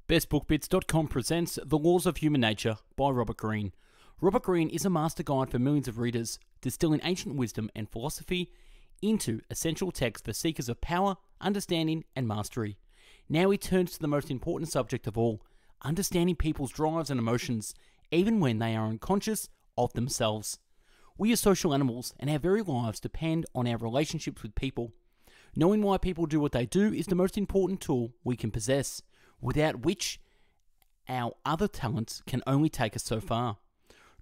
BestBookBits.com presents The Laws of Human Nature by Robert Greene. Robert Greene is a master guide for millions of readers, distilling ancient wisdom and philosophy into essential texts for seekers of power, understanding, and mastery. Now he turns to the most important subject of all, understanding people's drives and emotions, even when they are unconscious of themselves. We are social animals, and our very lives depend on our relationships with people. Knowing why people do what they do is the most important tool we can possess, without which our other talents can only take us so far.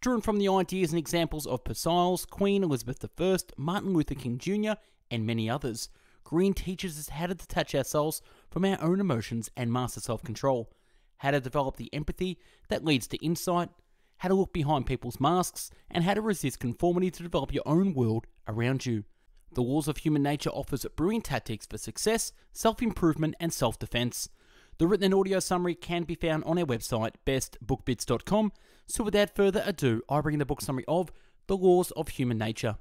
Drawn from the ideas and examples of Persils, Queen Elizabeth I, Martin Luther King Jr., and many others, Greene teaches us how to detach ourselves from our own emotions and master self-control, how to develop the empathy that leads to insight, how to look behind people's masks, and how to resist conformity to develop your own world around you. The Laws of Human Nature offers brilliant tactics for success, self-improvement, and self-defense. The written and audio summary can be found on our website, bestbookbits.com. So without further ado, I bring the book summary of The Laws of Human Nature.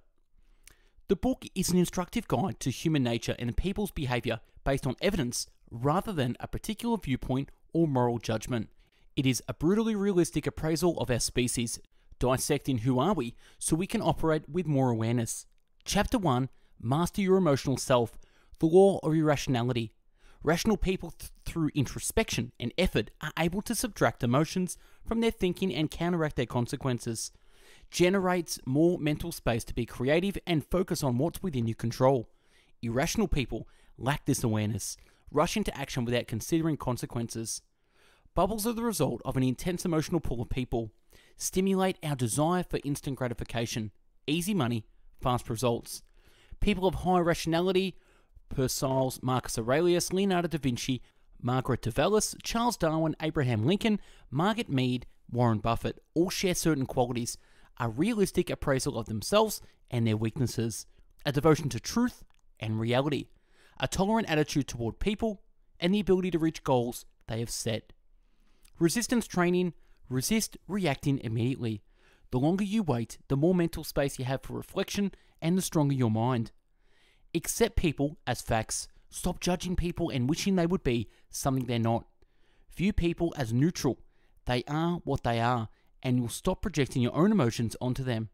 The book is an instructive guide to human nature and people's behaviour based on evidence rather than a particular viewpoint or moral judgment. It is a brutally realistic appraisal of our species, dissecting who are we so we can operate with more awareness. Chapter 1, Master Your Emotional Self, The Law of Irrationality. Rational people, through introspection and effort, are able to subtract emotions from their thinking and counteract their consequences. Generates more mental space to be creative and focus on what's within your control. Irrational people lack this awareness, rush into action without considering consequences. Bubbles are the result of an intense emotional pool of people. Stimulate our desire for instant gratification, easy money, fast results. People of high rationality, Persils, Marcus Aurelius, Leonardo da Vinci, Margaret de Veles, Charles Darwin, Abraham Lincoln, Margaret Mead, Warren Buffett, all share certain qualities: a realistic appraisal of themselves and their weaknesses, a devotion to truth and reality, a tolerant attitude toward people, and the ability to reach goals they have set. Resistance training: resist reacting immediately. The longer you wait, the more mental space you have for reflection and the stronger your mind. Accept people as facts. Stop judging people and wishing they would be something they're not. View people as neutral. They are what they are, and you'll stop projecting your own emotions onto them.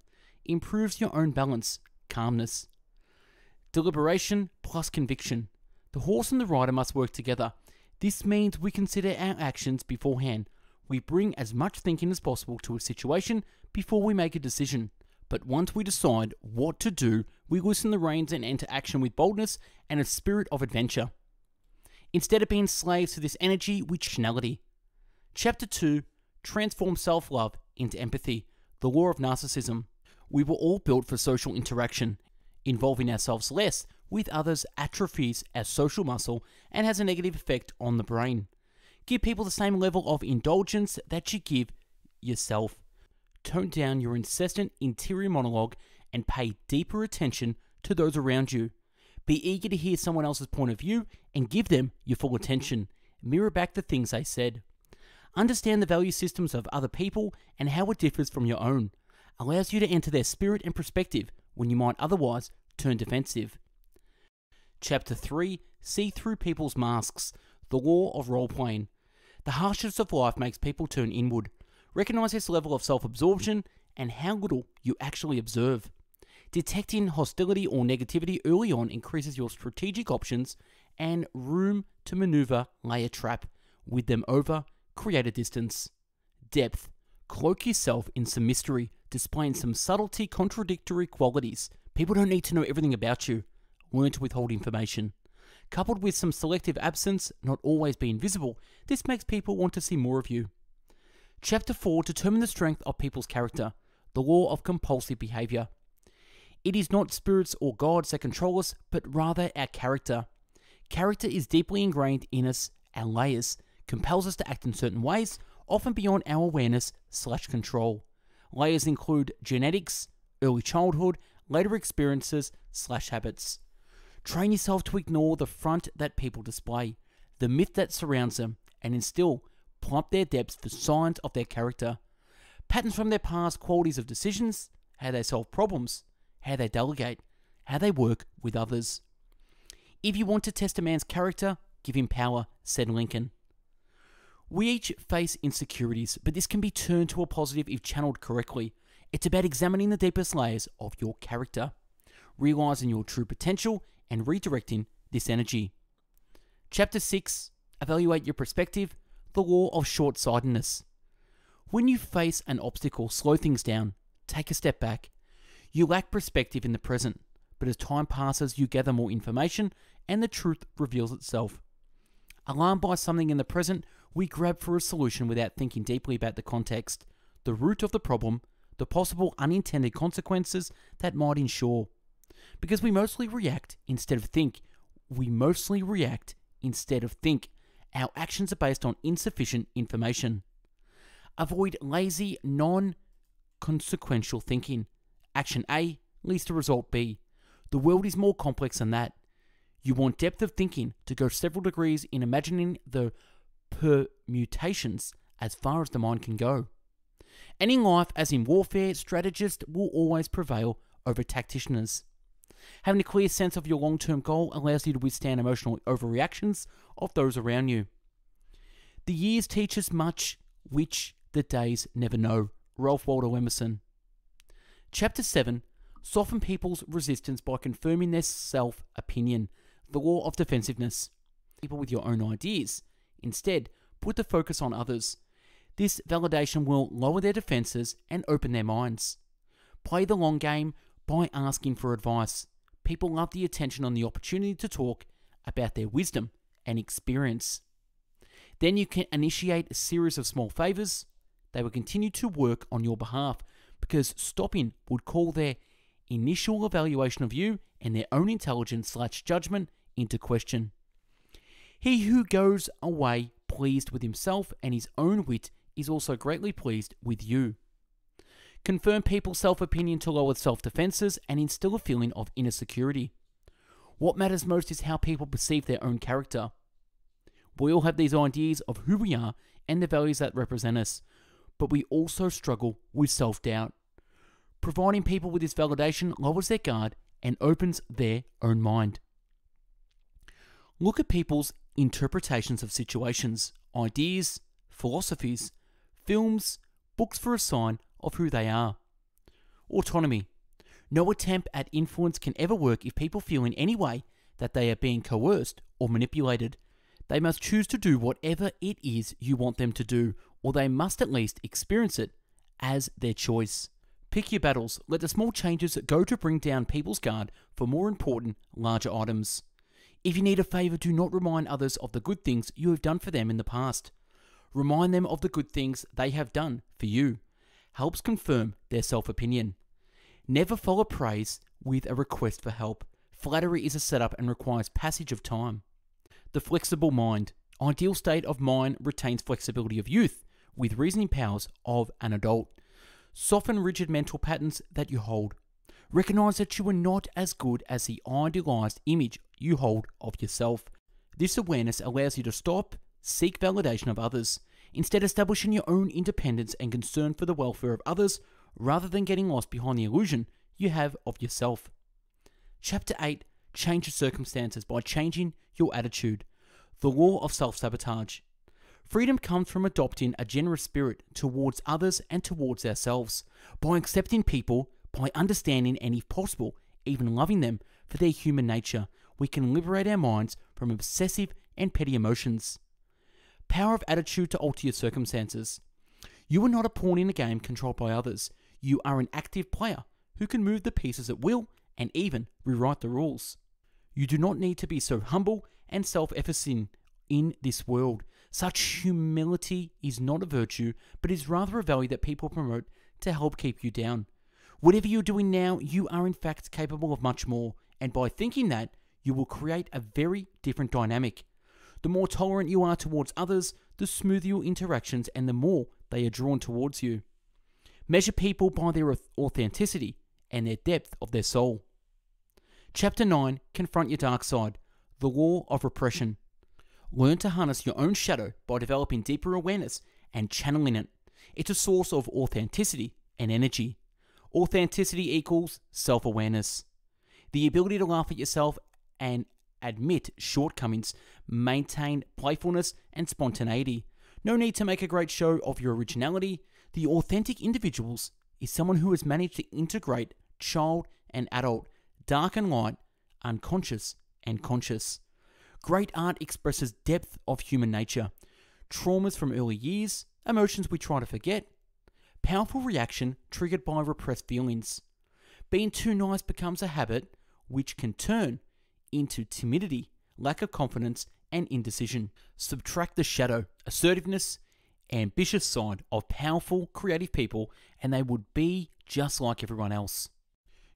Improves your own balance, calmness. Deliberation plus conviction. The horse and the rider must work together. This means we consider our actions beforehand. We bring as much thinking as possible to a situation before we make a decision. But once we decide what to do, we loosen the reins and enter action with boldness and a spirit of adventure. Instead of being slaves to this energy, we choose rationality. Chapter 2, Transform Self-Love into Empathy, The Law of Narcissism. We were all built for social interaction. Involving ourselves less with others atrophies our social muscle and has a negative effect on the brain. Give people the same level of indulgence that you give yourself. Tone down your incessant interior monologue and pay deeper attention to those around you. Be eager to hear someone else's point of view and give them your full attention. Mirror back the things they said. Understand the value systems of other people and how it differs from your own. Allows you to enter their spirit and perspective when you might otherwise turn defensive. Chapter 3, See Through People's Masks, The Law of Role-Playing. The harshness of life makes people turn inward. Recognize this level of self-absorption and how little you actually observe. Detecting hostility or negativity early on increases your strategic options and room to maneuver, lay a trap, with them over, create a distance. Depth. Cloak yourself in some mystery, displaying some subtlety, contradictory qualities. People don't need to know everything about you. Learn to withhold information. Coupled with some selective absence, not always being visible, this makes people want to see more of you. Chapter 4, Determine the Strength of People's Character, The Law of Compulsive Behaviour. It is not spirits or gods that control us, but rather our character. Character is deeply ingrained in us. Our layers compels us to act in certain ways, often beyond our awareness/control. Layers include genetics, early childhood, later experiences/habits. Train yourself to ignore the front that people display, the myth that surrounds them, and instill plump their depths for signs of their character. Patterns from their past, qualities of decisions, how they solve problems, how they delegate, how they work with others. If you want to test a man's character, give him power, said Lincoln. We each face insecurities, but this can be turned to a positive if channeled correctly. It's about examining the deepest layers of your character, realizing your true potential, and redirecting this energy. Chapter 6. Evaluate your perspective, the law of short-sightedness. When you face an obstacle, slow things down, take a step back. You lack perspective in the present, but as time passes, you gather more information and the truth reveals itself. Alarmed by something in the present, we grab for a solution without thinking deeply about the context, the root of the problem, the possible unintended consequences that might ensure. Because we mostly react instead of think. Our actions are based on insufficient information. Avoid lazy, non-consequential thinking. Action A leads to result B. The world is more complex than that. You want depth of thinking to go several degrees in imagining the permutations as far as the mind can go. And in life, as in warfare, strategists will always prevail over tacticians. Having a clear sense of your long-term goal allows you to withstand emotional overreactions of those around you. The years teach us much which the days never know. Ralph Waldo Emerson. Chapter 7. Soften people's resistance by confirming their self-opinion. The law of defensiveness. People with your own ideas. Instead, put the focus on others. This validation will lower their defenses and open their minds. Play the long game by asking for advice. People love the attention on the opportunity to talk about their wisdom and experience. Then you can initiate a series of small favors. They will continue to work on your behalf because stopping would call their initial evaluation of you and their own intelligence/judgment into question. He who goes away pleased with himself and his own wit is also greatly pleased with you. Confirm people's self-opinion to lower self-defenses and instill a feeling of inner security. What matters most is how people perceive their own character. We all have these ideas of who we are and the values that represent us, but we also struggle with self-doubt. Providing people with this validation lowers their guard and opens their own mind. Look at people's interpretations of situations, ideas, philosophies, films, books for a sign of who they are. Autonomy. No attempt at influence can ever work if people feel in any way that they are being coerced or manipulated. They must choose to do whatever it is you want them to do, or they must at least experience it as their choice. Pick your battles. Let the small changes go to bring down people's guard for more important, larger items. If you need a favor, do not remind others of the good things you have done for them in the past. Remind them of the good things they have done for you. Helps confirm their self-opinion. Never follow praise with a request for help. Flattery is a setup and requires passage of time. The flexible mind. Ideal state of mind retains flexibility of youth with reasoning powers of an adult. Soften rigid mental patterns that you hold. Recognize that you are not as good as the idealized image you hold of yourself. This awareness allows you to stop, seek validation of others, instead establishing your own independence and concern for the welfare of others rather than getting lost behind the illusion you have of yourself. Chapter 8. Change your circumstances by changing your attitude. The law of self-sabotage. Freedom comes from adopting a generous spirit towards others and towards ourselves, by accepting people, by understanding and, if possible, even loving them for their human nature. We can liberate our minds from obsessive and petty emotions. Power of attitude to alter your circumstances. You are not a pawn in a game controlled by others. You are an active player who can move the pieces at will and even rewrite the rules. You do not need to be so humble and self-effacing in this world. Such humility is not a virtue, but is rather a value that people promote to help keep you down. Whatever you're doing now, you are in fact capable of much more, and by thinking that, you will create a very different dynamic. The more tolerant you are towards others, the smoother your interactions and the more they are drawn towards you. Measure people by their authenticity and their depth of their soul. Chapter 9. Confront your dark side. The law of repression. Learn to harness your own shadow by developing deeper awareness and channeling it. It's a source of authenticity and energy. Authenticity equals self-awareness. The ability to laugh at yourself and admit shortcomings, maintain playfulness and spontaneity. No need to make a great show of your originality. The authentic individuals is someone who has managed to integrate child and adult, dark and light, unconscious and conscious. Great art expresses depth of human nature, traumas from early years, emotions we try to forget, powerful reaction triggered by repressed feelings. Being too nice becomes a habit which can turn into timidity, lack of confidence, and indecision. Subtract the shadow, assertiveness, ambitious side of powerful, creative people, and they would be just like everyone else.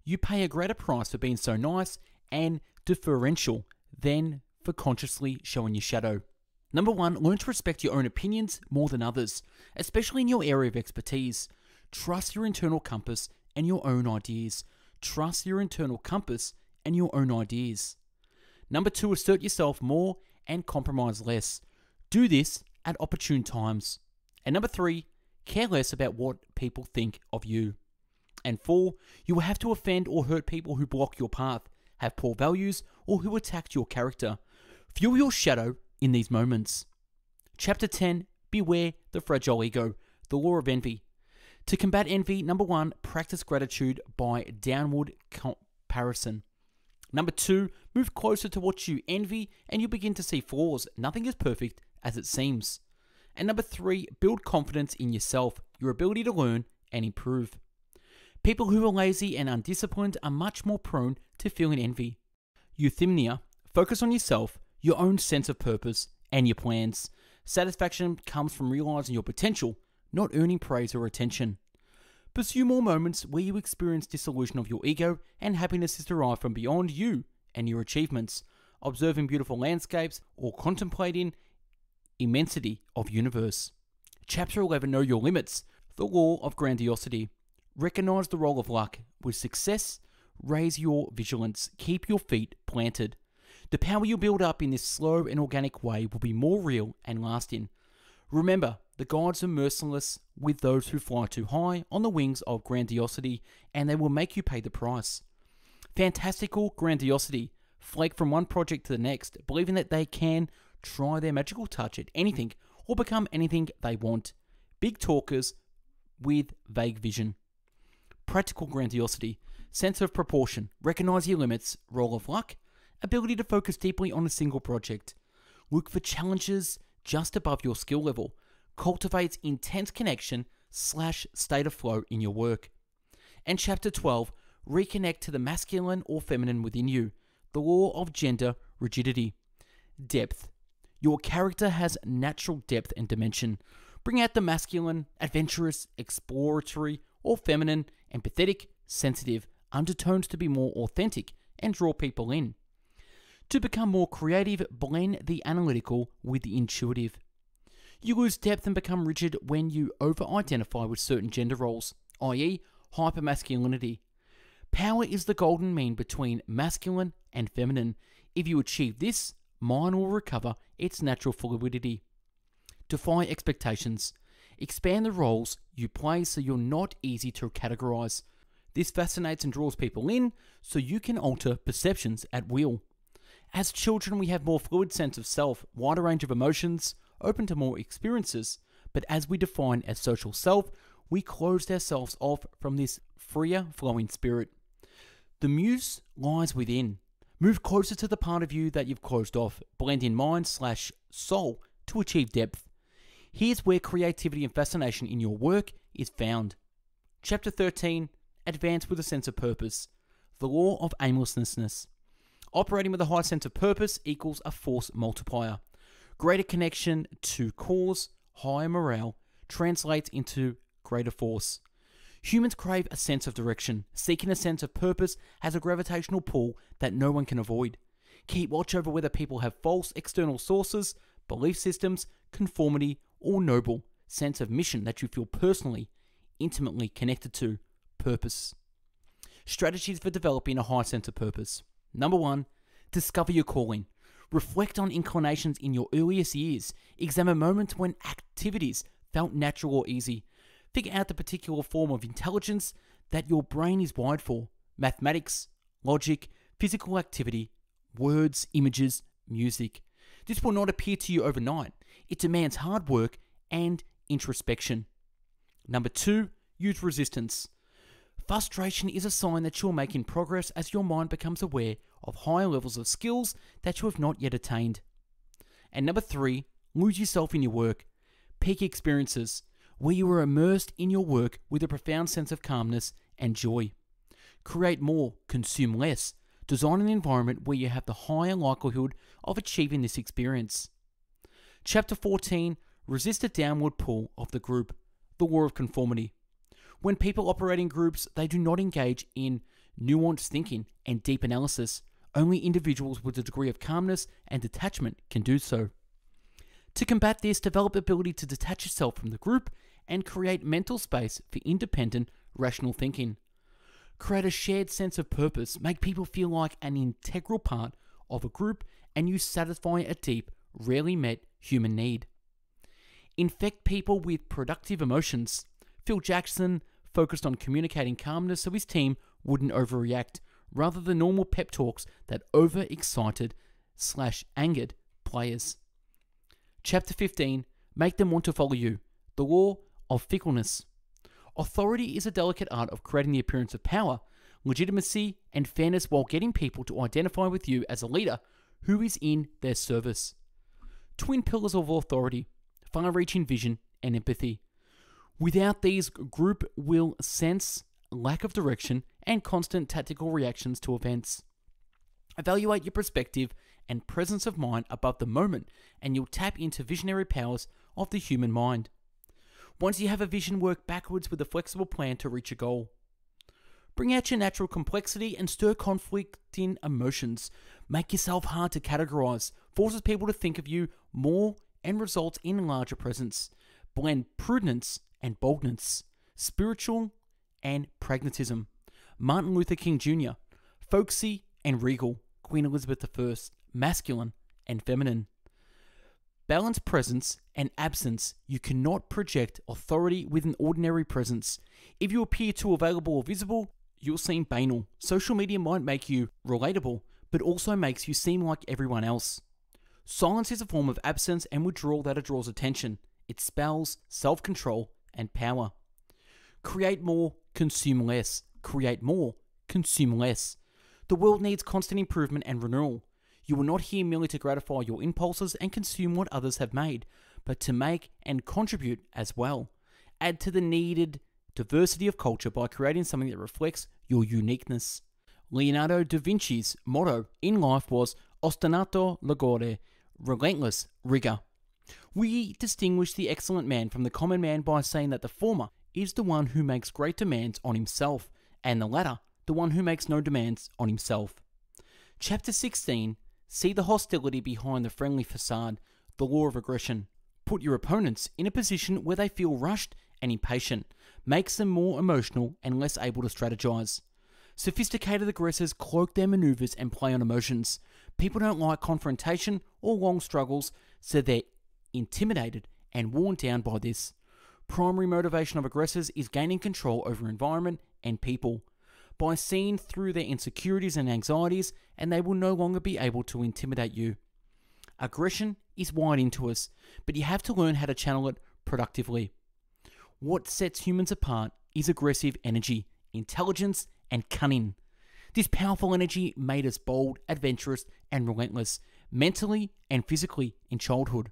You pay a greater price for being so nice and differential than for consciously showing your shadow. Number 1, learn to respect your own opinions more than others, especially in your area of expertise. Trust your internal compass and your own ideas. Trust your internal compass and your own ideas. Number 2, assert yourself more and compromise less. Do this at opportune times. And number 3, care less about what people think of you. And 4, you will have to offend or hurt people who block your path, have poor values, or who attack your character. Fuel your shadow in these moments. Chapter 10, Beware the Fragile Ego, the Law of Envy. To combat envy, number 1, practice gratitude by downward comparison. Number 2, move closer to what you envy and you begin to see flaws. Nothing is perfect as it seems. And number 3, build confidence in yourself, your ability to learn and improve. People who are lazy and undisciplined are much more prone to feeling envy. Euthymia, focus on yourself, your own sense of purpose, and your plans. Satisfaction comes from realizing your potential, not earning praise or attention. Pursue more moments where you experience dissolution of your ego and happiness is derived from beyond you and your achievements, observing beautiful landscapes or contemplating immensity of universe. Chapter 11, Know Your Limits, the Law of Grandiosity. Recognize the role of luck. With success, raise your vigilance. Keep your feet planted. The power you build up in this slow and organic way will be more real and lasting. Remember, the gods are merciless with those who fly too high on the wings of grandiosity, and they will make you pay the price. Fantastical grandiosity. Flake from one project to the next, believing that they can try their magical touch at anything or become anything they want. Big talkers with vague vision. Practical grandiosity. Sense of proportion. Recognize your limits. Role of luck. Ability to focus deeply on a single project. Look for challenges just above your skill level. Cultivates intense connection / state of flow in your work. And chapter 12, reconnect to the masculine or feminine within you. The law of gender rigidity. Depth. Your character has natural depth and dimension. Bring out the masculine, adventurous, exploratory, or feminine, empathetic, sensitive undertones to be more authentic and draw people in. To become more creative, blend the analytical with the intuitive. You lose depth and become rigid when you over-identify with certain gender roles, i.e. hypermasculinity. Power is the golden mean between masculine and feminine. If you achieve this, mind will recover its natural fluidity. Defy expectations. Expand the roles you play so you're not easy to categorize. This fascinates and draws people in so you can alter perceptions at will. As children, we have more fluid sense of self, wider range of emotions, open to more experiences, but as we define as social self, we closed ourselves off from this freer flowing spirit. The muse lies within. Move closer to the part of you that you've closed off. Blend in mind / soul to achieve depth. Here's where creativity and fascination in your work is found. Chapter 13, advance with a sense of purpose. The law of aimlessness. Operating with a high sense of purpose equals a force multiplier. Greater connection to cause, higher morale, translates into greater force. Humans crave a sense of direction. Seeking a sense of purpose has a gravitational pull that no one can avoid. Keep watch over whether people have false external sources, belief systems, conformity, or noble sense of mission that you feel personally, intimately connected to. Purpose. Strategies for developing a high sense of purpose. Number 1, discover your calling. Reflect on inclinations in your earliest years. Examine moments when activities felt natural or easy. Figure out the particular form of intelligence that your brain is wired for. Mathematics, logic, physical activity, words, images, music. This will not appear to you overnight. It demands hard work and introspection. Number 2, use resistance. Frustration is a sign that you're making progress as your mind becomes aware of higher levels of skills that you have not yet attained. And number 3, lose yourself in your work. Peak experiences, where you are immersed in your work with a profound sense of calmness and joy. Create more, consume less. Design an environment where you have the higher likelihood of achieving this experience. Chapter 14, resist the downward pull of the group, the law of conformity. When people operate in groups, they do not engage in nuanced thinking and deep analysis. Only individuals with a degree of calmness and detachment can do so. To combat this, develop the ability to detach yourself from the group and create mental space for independent, rational thinking. Create a shared sense of purpose, make people feel like an integral part of a group, and you satisfy a deep, rarely met human need. Infect people with productive emotions. Phil Jackson focused on communicating calmness so his team wouldn't overreact, rather than normal pep talks that overexcited/angered players. Chapter 15, make them want to follow you. The law of fickleness. Authority is a delicate art of creating the appearance of power, legitimacy, and fairness while getting people to identify with you as a leader who is in their service. Twin pillars of authority, far-reaching vision, and empathy. Without these, group will sense lack of direction and constant tactical reactions to events. Evaluate your perspective and presence of mind above the moment, and you'll tap into visionary powers of the human mind. Once you have a vision, work backwards with a flexible plan to reach a goal. Bring out your natural complexity and stir conflicting emotions. Make yourself hard to categorize, forces people to think of you more, and results in larger presence. Blend prudence and boldness, spiritual and pragmatism. Martin Luther King Jr., folksy and regal, Queen Elizabeth I, masculine and feminine. Balance presence and absence. You cannot project authority with an ordinary presence. If you appear too available or visible, you'll seem banal. Social media might make you relatable, but also makes you seem like everyone else. Silence is a form of absence and withdrawal that draws attention. It spells self-control and power. Create more, consume less. Create more, consume less. The world needs constant improvement and renewal. You are not here merely to gratify your impulses and consume what others have made, but to make and contribute as well. Add to the needed diversity of culture by creating something that reflects your uniqueness. Leonardo da Vinci's motto in life was ostinato rigore, relentless rigor. We distinguish the excellent man from the common man by saying that the former is the one who makes great demands on himself, and the latter, the one who makes no demands on himself. Chapter 16, see the hostility behind the friendly facade, the law of aggression. Put your opponents in a position where they feel rushed and impatient, makes them more emotional and less able to strategize. Sophisticated aggressors cloak their maneuvers and play on emotions. People don't like confrontation or long struggles, so they're intimidated and worn down by this. Primary motivation of aggressors is gaining control over environment and people. By seeing through their insecurities and anxieties, and they will no longer be able to intimidate you. Aggression is wired into us, but you have to learn how to channel it productively. What sets humans apart is aggressive energy, intelligence, and cunning. This powerful energy made us bold, adventurous, and relentless, mentally and physically in childhood.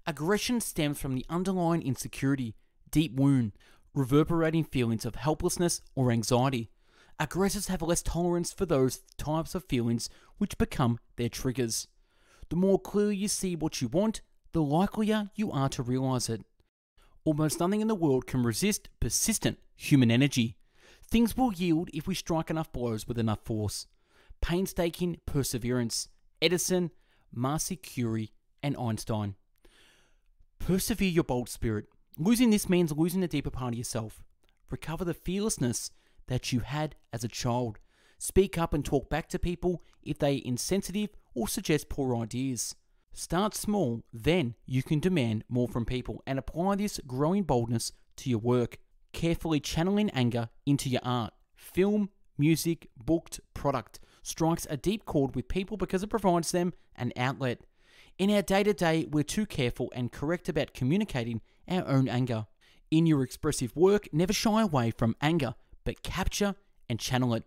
Aggression stems from the underlying insecurity, deep wound, reverberating feelings of helplessness or anxiety. Aggressors have less tolerance for those types of feelings which become their triggers. The more clearly you see what you want, the likelier you are to realize it. Almost nothing in the world can resist persistent human energy. Things will yield if we strike enough blows with enough force. Painstaking perseverance. Edison, Marie Curie, and Einstein. Persevere your bold spirit. Losing this means losing the deeper part of yourself. Recover the fearlessness that you had as a child. Speak up and talk back to people if they are insensitive or suggest poor ideas. Start small, then you can demand more from people and apply this growing boldness to your work. Carefully channeling anger into your art, film, music, booked, product strikes a deep chord with people because it provides them an outlet. In our day-to-day, we're too careful and correct about communicating our own anger. In your expressive work, never shy away from anger, but capture and channel it,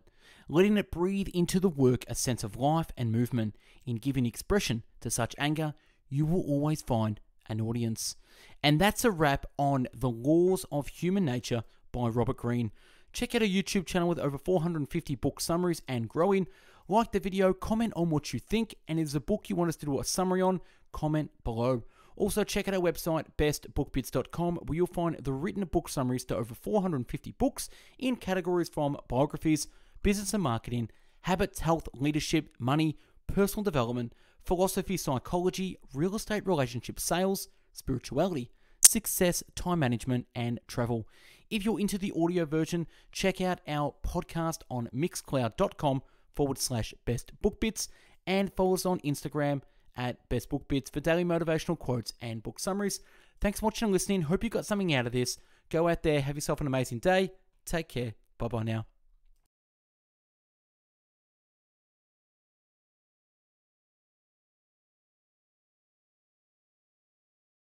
letting it breathe into the work a sense of life and movement. In giving expression to such anger, you will always find an audience. And that's a wrap on The Laws of Human Nature by Robert Greene. Check out our YouTube channel with over 450 book summaries and growing. Like the video, comment on what you think, and if there's a book you want us to do a summary on, comment below. Also, check out our website, bestbookbits.com, where you'll find the written book summaries to over 450 books in categories from biographies, business and marketing, habits, health, leadership, money, personal development, philosophy, psychology, real estate, relationship, sales, spirituality, success, time management, and travel. If you're into the audio version, check out our podcast on mixcloud.com/bestbookbits and follow us on Instagram at bestbookbits for daily motivational quotes and book summaries. Thanks for watching and listening. Hope you got something out of this. Go out there, have yourself an amazing day. Take care. Bye-bye now.